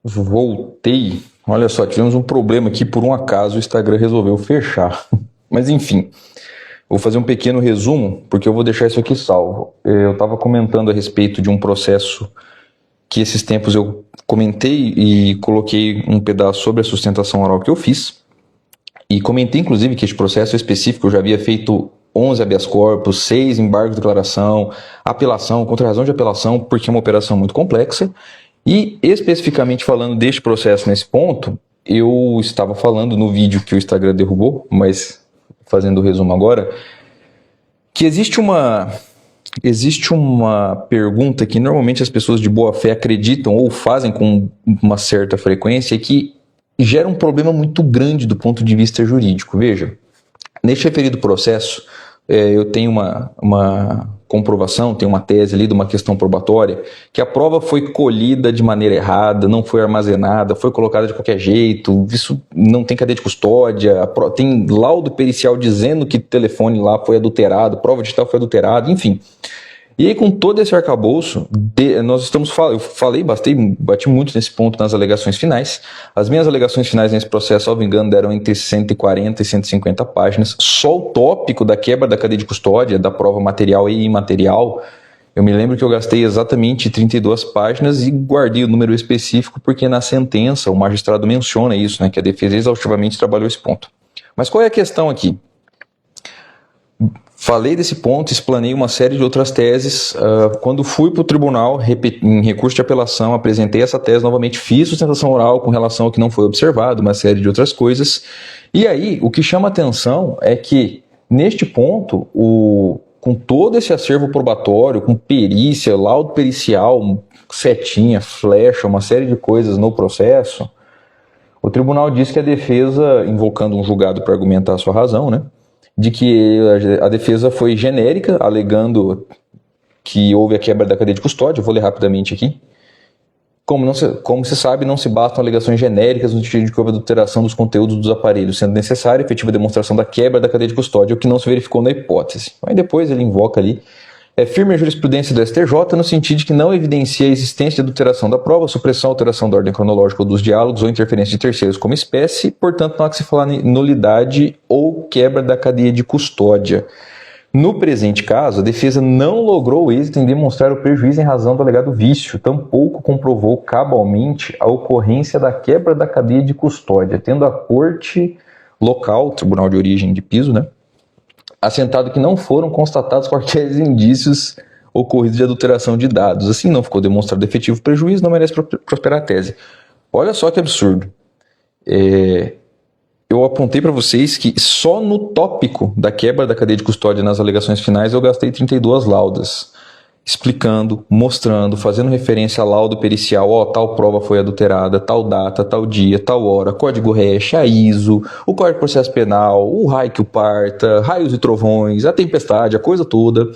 Voltei. Olha só, tivemos um problema aqui, por um acaso o Instagram resolveu fechar. Mas enfim, vou fazer um pequeno resumo, porque eu vou deixar isso aqui salvo. Eu estava comentando a respeito de um processo que esses tempos eu comentei e coloquei um pedaço sobre a sustentação oral que eu fiz. E comentei, inclusive, que este processo específico eu já havia feito 11 habeas corpus, 6 embargos de declaração, apelação, contra-razão de apelação, porque é uma operação muito complexa. E, especificamente falando deste processo nesse ponto, eu estava falando no vídeo que o Instagram derrubou, mas fazendo o resumo agora, que existe uma pergunta que normalmente as pessoas de boa fé acreditam ou fazem com uma certa frequência, que gera um problema muito grande do ponto de vista jurídico. Veja, neste referido processo, eu tenho uma comprovação, tenho uma tese ali de uma questão probatória, que a prova foi colhida de maneira errada, não foi armazenada, foi colocada de qualquer jeito, isso não tem cadeia de custódia, tem laudo pericial dizendo que o telefone lá foi adulterado, prova digital foi adulterada, enfim. E aí, com todo esse arcabouço, eu falei, bati muito nesse ponto nas alegações finais. As minhas alegações finais nesse processo, salvo engano, deram entre 140 e 150 páginas. Só o tópico da quebra da cadeia de custódia, da prova material e imaterial, eu me lembro que eu gastei exatamente 32 páginas e guardei o número específico porque na sentença o magistrado menciona isso, né, que a defesa exaustivamente trabalhou esse ponto. Mas qual é a questão aqui? Falei desse ponto, explanei uma série de outras teses. Quando fui para o tribunal, em recurso de apelação, apresentei essa tese novamente, fiz sustentação oral com relação ao que não foi observado, uma série de outras coisas. E aí, o que chama atenção é que, neste ponto, com todo esse acervo probatório, com perícia, laudo pericial, setinha, flecha, uma série de coisas no processo, o tribunal diz que a defesa, invocando um julgado para argumentar a sua razão, né, de que a defesa foi genérica, alegando que houve a quebra da cadeia de custódia. Eu vou ler rapidamente aqui. Como se sabe, não se bastam alegações genéricas no sentido de que houve adulteração dos conteúdos dos aparelhos, sendo necessária a efetiva demonstração da quebra da cadeia de custódia, o que não se verificou na hipótese. Aí depois ele invoca ali. É firme a jurisprudência do STJ no sentido de que não evidencia a existência de adulteração da prova, supressão, alteração da ordem cronológica ou dos diálogos ou interferência de terceiros como espécie, portanto não há que se falar em nulidade ou quebra da cadeia de custódia. No presente caso, a defesa não logrou êxito em demonstrar o prejuízo em razão do alegado vício, tampouco comprovou cabalmente a ocorrência da quebra da cadeia de custódia, tendo a corte local, tribunal de origem de piso, né, assentado que não foram constatados quaisquer indícios ocorridos de adulteração de dados. Assim, não ficou demonstrado efetivo prejuízo, não merece prosperar a tese. Olha só que absurdo. Eu apontei para vocês que só no tópico da quebra da cadeia de custódia nas alegações finais eu gastei 32 laudas, explicando, mostrando, fazendo referência a laudo pericial, tal prova foi adulterada, tal data, tal dia, tal hora, código hash, a ISO, o Código de Processo Penal, o raio que o parta, raios e trovões, a tempestade, a coisa toda.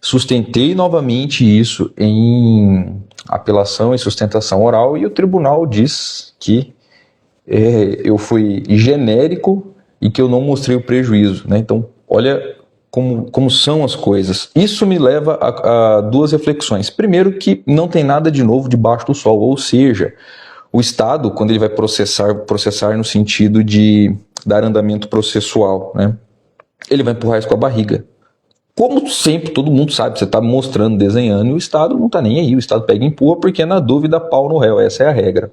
Sustentei novamente isso em apelação e sustentação oral e o tribunal diz que eu fui genérico e que eu não mostrei o prejuízo, né? Então, olha como são as coisas. Isso me leva a duas reflexões. Primeiro, que não tem nada de novo debaixo do sol, ou seja, o Estado, quando ele vai processar no sentido de dar andamento processual, né, ele vai empurrar isso com a barriga. Como sempre, todo mundo sabe, você está mostrando, desenhando, e o Estado não está nem aí, o Estado pega e empurra, porque na dúvida, pau no réu, essa é a regra.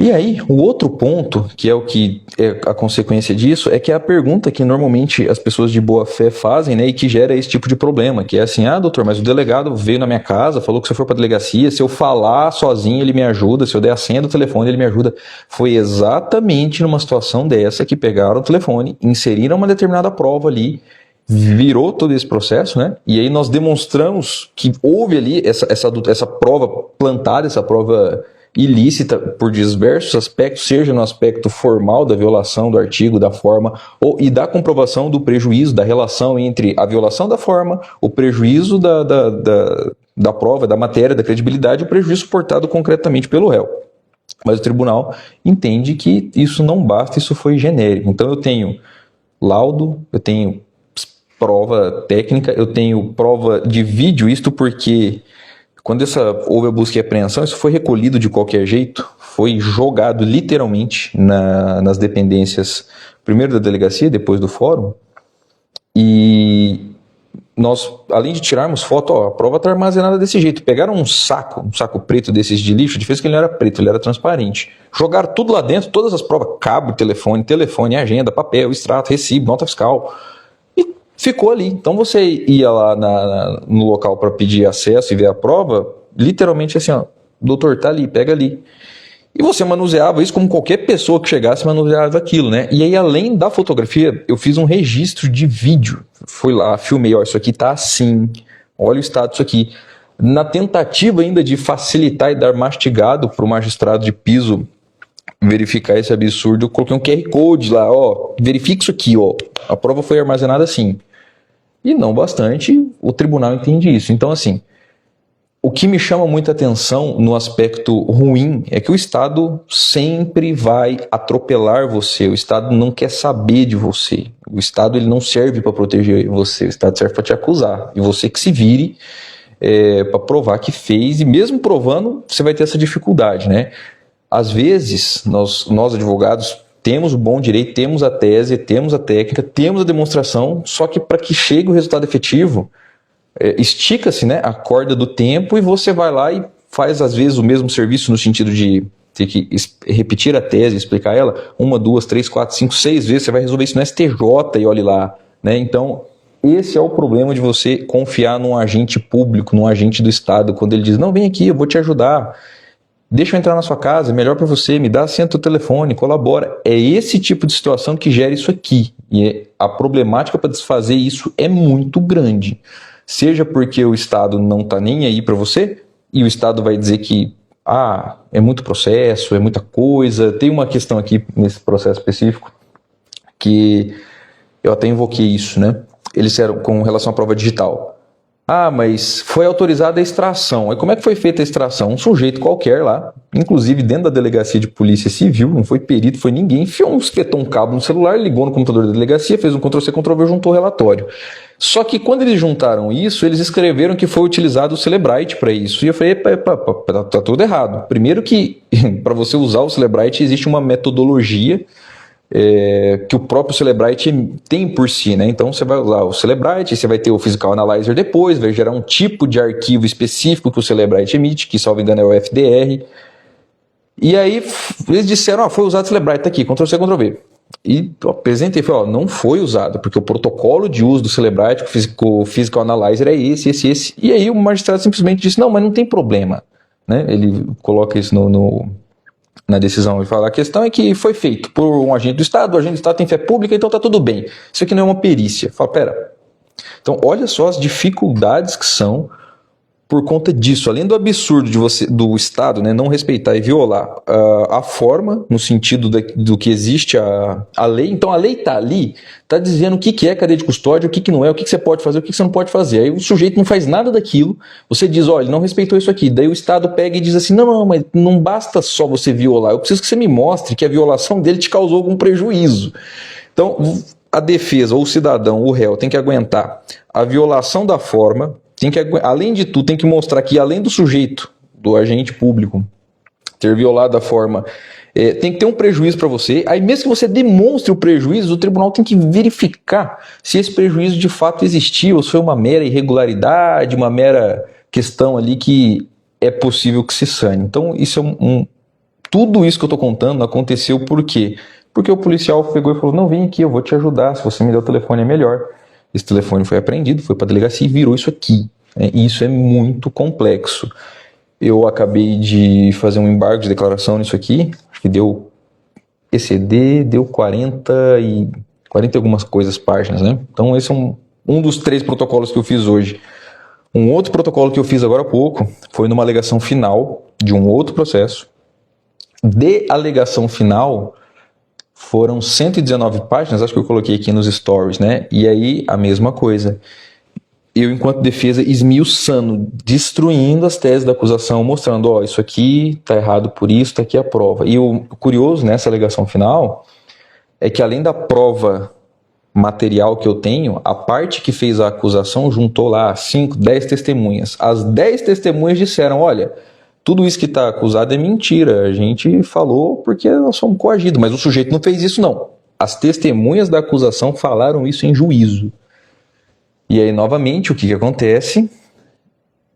E aí, o outro ponto, que é o que é a consequência disso, é que é a pergunta que normalmente as pessoas de boa fé fazem, né, e que gera esse tipo de problema, que é assim, doutor, mas o delegado veio na minha casa, falou que se eu for para a delegacia, se eu falar sozinho ele me ajuda, se eu der a senha do telefone ele me ajuda. Foi exatamente numa situação dessa que pegaram o telefone, inseriram uma determinada prova ali, virou todo esse processo, né, e aí nós demonstramos que houve ali essa prova plantada, essa prova ilícita por diversos aspectos, seja no aspecto formal da violação do artigo, da forma, e da comprovação do prejuízo, da relação entre a violação da forma, o prejuízo da prova, da matéria, da credibilidade, e o prejuízo suportado concretamente pelo réu. Mas o tribunal entende que isso não basta, isso foi genérico. Então eu tenho laudo, eu tenho prova técnica, eu tenho prova de vídeo, isto porque quando houve a busca e apreensão, isso foi recolhido de qualquer jeito, foi jogado literalmente nas dependências, primeiro da delegacia, depois do fórum, e nós, além de tirarmos foto, a prova está armazenada desse jeito. Pegaram um saco preto desses de lixo, a diferença é que ele não era preto, ele era transparente. Jogaram tudo lá dentro, todas as provas, cabo, telefone, agenda, papel, extrato, recibo, nota fiscal, e ficou ali. Então você ia lá no local para pedir acesso e ver a prova, literalmente assim, ó, doutor, tá ali, pega ali. E você manuseava isso como qualquer pessoa que chegasse manuseava aquilo, né? E aí, além da fotografia, eu fiz um registro de vídeo. Fui lá, filmei, ó, isso aqui tá assim, olha o estado disso aqui. Na tentativa ainda de facilitar e dar mastigado para o magistrado de piso verificar esse absurdo, eu coloquei um QR Code lá, ó, verifique isso aqui, ó. A prova foi armazenada assim. E não bastante, o tribunal entende isso. Então, assim, o que me chama muita atenção no aspecto ruim é que o Estado sempre vai atropelar você, o Estado não quer saber de você, o Estado ele não serve para proteger você, o Estado serve para te acusar, e você que se vire para provar que fez, e mesmo provando, você vai ter essa dificuldade, né? Às vezes, nós advogados temos o bom direito, temos a tese, temos a técnica, temos a demonstração, só que para que chegue o resultado efetivo, estica-se, né, a corda do tempo e você vai lá e faz às vezes o mesmo serviço no sentido de ter que repetir a tese, explicar ela 1, 2, 3, 4, 5, 6 vezes, você vai resolver isso no STJ e olhe lá, né? Então esse é o problema de você confiar num agente público, num agente do Estado, quando ele diz, não, vem aqui, eu vou te ajudar, deixa eu entrar na sua casa, é melhor para você, me dá a senha do teu telefone, colabora. É esse tipo de situação que gera isso aqui, e a problemática para desfazer isso é muito grande. Seja porque o Estado não está nem aí para você, e o Estado vai dizer que é muito processo, é muita coisa. Tem uma questão aqui nesse processo específico, que eu até invoquei isso, né? Eles eram com relação à prova digital. Mas foi autorizada a extração. E como é que foi feita a extração? Um sujeito qualquer lá, inclusive dentro da delegacia de polícia civil, não foi perito, foi ninguém, espetou um cabo no celular, ligou no computador da delegacia, fez um Ctrl-C, Ctrl-V, juntou o relatório. Só que quando eles juntaram isso, eles escreveram que foi utilizado o Cellebrite para isso. E eu falei, tá tudo errado. Primeiro que, para você usar o Cellebrite, existe uma metodologia que o próprio Cellebrite tem por si, né? Então você vai usar o Cellebrite, você vai ter o Physical Analyzer depois, vai gerar um tipo de arquivo específico que o Cellebrite emite, que, salvo engano, é o FDR. E aí eles disseram, foi usado o Cellebrite, tá aqui, Ctrl-C, Ctrl-V. E eu apresentei, falei, não foi usado, porque o protocolo de uso do Cellebrite com o Physical Analyzer é esse. E aí o magistrado simplesmente disse, não, mas não tem problema, né? Ele coloca isso na decisão e fala, a questão é que foi feito por um agente do Estado, o agente do Estado tem fé pública, então tá tudo bem. Isso aqui não é uma perícia. Fala, pera. Então, olha só as dificuldades que são por conta disso, além do absurdo do Estado, né, não respeitar e violar a forma, no sentido do que existe a lei. Então a lei está ali, está dizendo o que é cadeia de custódia, o que não é, o que você pode fazer, o que você não pode fazer. Aí o sujeito não faz nada daquilo, você diz, olha, ele não respeitou isso aqui. Daí o Estado pega e diz assim, não, mas não basta só você violar, eu preciso que você me mostre que a violação dele te causou algum prejuízo. Então a defesa, ou o cidadão, o réu, tem que aguentar a violação da forma. Além de tudo, tem que mostrar que, além do sujeito, do agente público, ter violado a forma, tem que ter um prejuízo para você. Aí, mesmo que você demonstre o prejuízo, o tribunal tem que verificar se esse prejuízo de fato existiu, ou se foi uma mera irregularidade, uma mera questão ali que é possível que se sane. Então, isso tudo isso que eu estou contando aconteceu por quê? Porque o policial pegou e falou, não, vem aqui, eu vou te ajudar, se você me der o telefone é melhor. Esse telefone foi apreendido, foi para a delegacia e virou isso aqui. E isso é muito complexo. Eu acabei de fazer um embargo de declaração nisso aqui, acho que deu ECD, deu 40 e algumas coisas páginas, né? Então esse é um dos 3 protocolos que eu fiz hoje. Um outro protocolo que eu fiz agora há pouco foi numa alegação final de um outro processo. De alegação final, foram 119 páginas, acho que eu coloquei aqui nos stories, né? E aí, a mesma coisa. Eu, enquanto defesa, esmiuçando, destruindo as teses da acusação, mostrando, isso aqui tá errado por isso, tá aqui a prova. E o curioso nessa alegação final é que, além da prova material que eu tenho, a parte que fez a acusação juntou lá 5, 10 testemunhas. As 10 testemunhas disseram, olha, tudo isso que está acusado é mentira, a gente falou porque nós somos coagidos, mas o sujeito não fez isso não. As testemunhas da acusação falaram isso em juízo. E aí, novamente, o que acontece?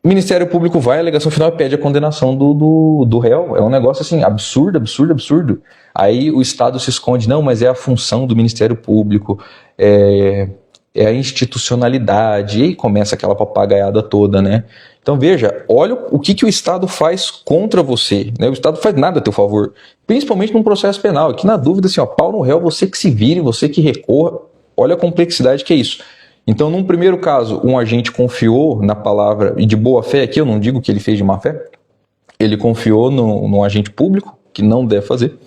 O Ministério Público vai, a alegação final pede a condenação do réu. É um negócio assim, absurdo, absurdo, absurdo. Aí o Estado se esconde, não, mas é a função do Ministério Público, é a institucionalidade, e aí começa aquela papagaiada toda, né? Então veja, olha o que o Estado faz contra você, né? O Estado faz nada a teu favor, principalmente num processo penal, aqui na dúvida, assim, ó, pau no réu, você que se vire, você que recorra, olha a complexidade que é isso. Então, num primeiro caso, um agente confiou na palavra, e de boa fé aqui, eu não digo que ele fez de má fé, ele confiou num agente público, que não deve fazer.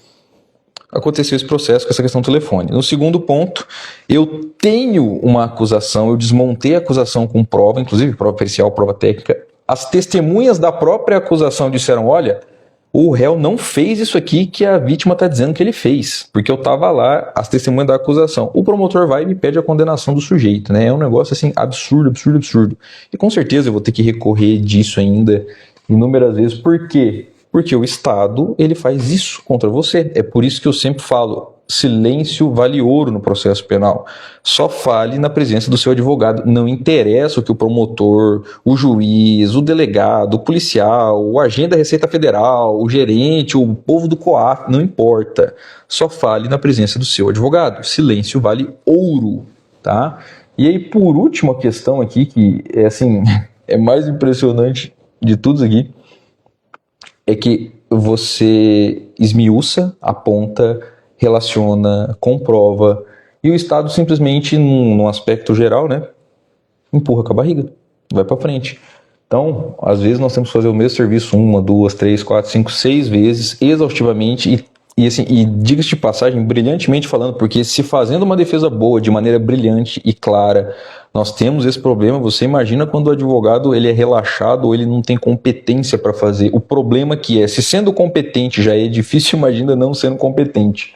Aconteceu esse processo com essa questão do telefone. No segundo ponto, eu tenho uma acusação, eu desmontei a acusação com prova, inclusive prova pericial, prova técnica. As testemunhas da própria acusação disseram, olha, o réu não fez isso aqui que a vítima está dizendo que ele fez, porque eu estava lá, as testemunhas da acusação. O promotor vai e me pede a condenação do sujeito, né? É um negócio assim absurdo, absurdo, absurdo. E com certeza eu vou ter que recorrer disso ainda inúmeras vezes. Por quê? Porque o Estado, ele faz isso contra você. É por isso que eu sempre falo, silêncio vale ouro no processo penal. Só fale na presença do seu advogado. Não interessa o que o promotor, o juiz, o delegado, o policial, o agente da Receita Federal, o gerente, o povo do COAF, não importa. Só fale na presença do seu advogado. Silêncio vale ouro, tá? E aí, por último, a questão aqui, que é assim, é mais impressionante de tudo aqui, é que você esmiuça, aponta, relaciona, comprova, e o Estado simplesmente, num aspecto geral, né, empurra com a barriga, vai para frente. Então, às vezes nós temos que fazer o mesmo serviço 1, 2, 3, 4, 5, 6 vezes, exaustivamente, e diga-se de passagem, brilhantemente falando, porque se fazendo uma defesa boa, de maneira brilhante e clara, nós temos esse problema, você imagina quando o advogado ele é relaxado ou ele não tem competência para fazer. O problema que é, se sendo competente já é difícil, imagina não sendo competente.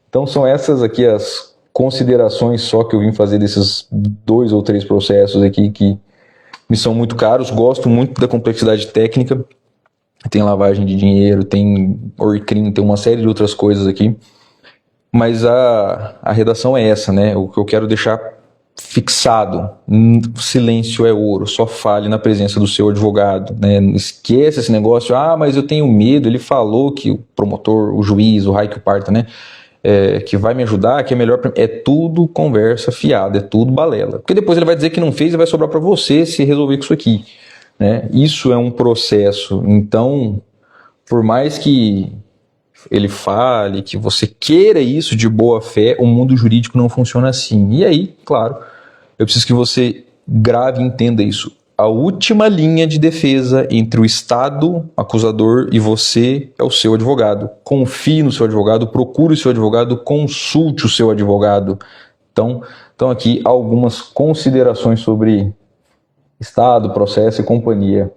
Então são essas aqui as considerações só que eu vim fazer desses 2 ou 3 processos aqui que me são muito caros, gosto muito da complexidade técnica. Tem lavagem de dinheiro, tem ORCRIM, tem uma série de outras coisas aqui. Mas a redação é essa, né? O que eu quero deixar fixado. Silêncio é ouro, só fale na presença do seu advogado, né? Não esquece esse negócio, mas eu tenho medo, ele falou que o promotor, o juiz, o raio que parta, né? Que vai me ajudar, que é melhor pra mim. É tudo conversa fiada, é tudo balela. Porque depois ele vai dizer que não fez e vai sobrar para você se resolver com isso aqui. Né? Isso é um processo, então, por mais que ele fale, que você queira isso de boa fé, o mundo jurídico não funciona assim. E aí, claro, eu preciso que você grave e entenda isso. A última linha de defesa entre o Estado, acusador, e você é o seu advogado. Confie no seu advogado, procure o seu advogado, consulte o seu advogado. Então aqui algumas considerações sobre Estado, processo e companhia.